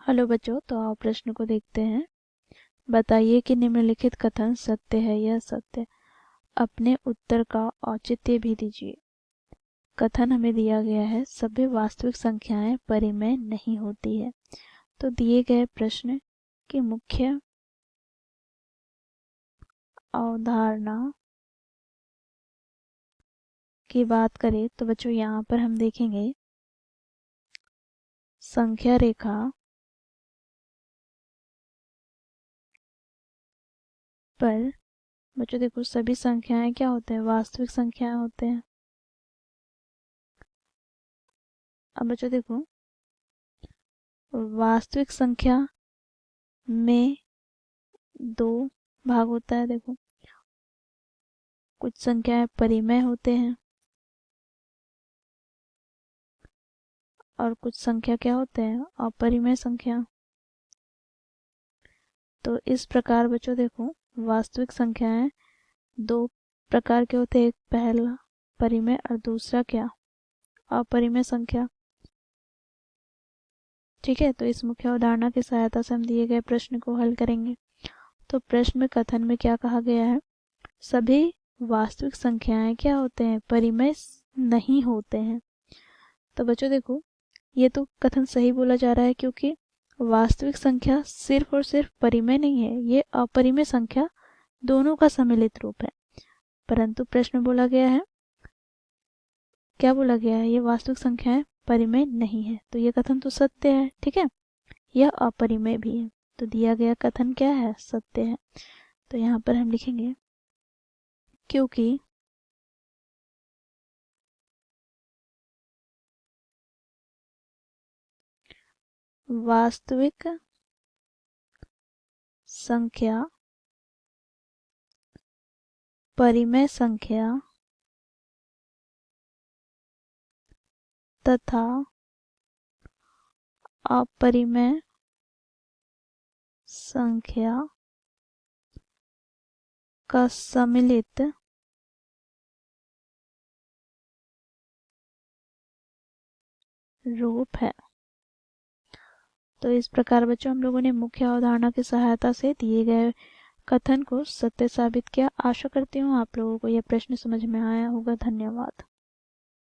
Hello बच्चों, तो आओ प्रश्न को देखते हैं। बताइए कि निम्नलिखित कथन सत्य है या असत्य। अपने उत्तर का औचित्य भी दीजिए। कथन हमें दिया गया है, सभी वास्तविक संख्याएं परिमेय नहीं होती है। तो दिए गए प्रश्न की मुख्य अवधारणा की बात करें तो बच्चों यहाँ पर हम देखेंगे संख्या रेखा पर बच्चों देखो सभी संख्याएं क्या होते हैं, वास्तविक संख्याएं होते हैं। अब बच्चों देखो वास्तविक संख्या में दो भाग होता है। देखो कुछ संख्याएं परिमेय होते हैं और कुछ संख्या क्या होते हैं, अपरिमेय संख्या। तो इस प्रकार बच्चों देखो वास्तविक संख्याएं दो प्रकार के होते हैं, एक पहला परिमेय और दूसरा क्या, अपरिमेय संख्या। ठीक है, तो इस मुख्य अवधारणा की सहायता से हम दिए गए प्रश्न को हल करेंगे। तो प्रश्न में कथन में क्या कहा गया है, सभी वास्तविक संख्याएं क्या होते हैं, परिमेय नहीं होते हैं। तो बच्चों देखो ये तो कथन सही बोला जा रहा है, क्योंकि वास्तविक संख्या सिर्फ और सिर्फ परिमेय नहीं है, ये अपरिमेय संख्या दोनों का सम्मिलित रूप है। परंतु प्रश्न बोला गया है, क्या बोला गया है, ये वास्तविक संख्याएं परिमेय नहीं है। तो ये कथन तो सत्य है, ठीक है, यह अपरिमेय भी है। तो दिया गया कथन क्या है, सत्य है। तो यहाँ पर हम लिखेंगे क्योंकि वास्तविक संख्या परिमेय संख्या तथा अपरिमेय संख्या का सम्मिलित रूप है। तो इस प्रकार बच्चों हम लोगों ने मुख्य अवधारणा की सहायता से दिए गए कथन को सत्य साबित किया। आशा करती हूँ आप लोगों को यह प्रश्न समझ में आया होगा। धन्यवाद।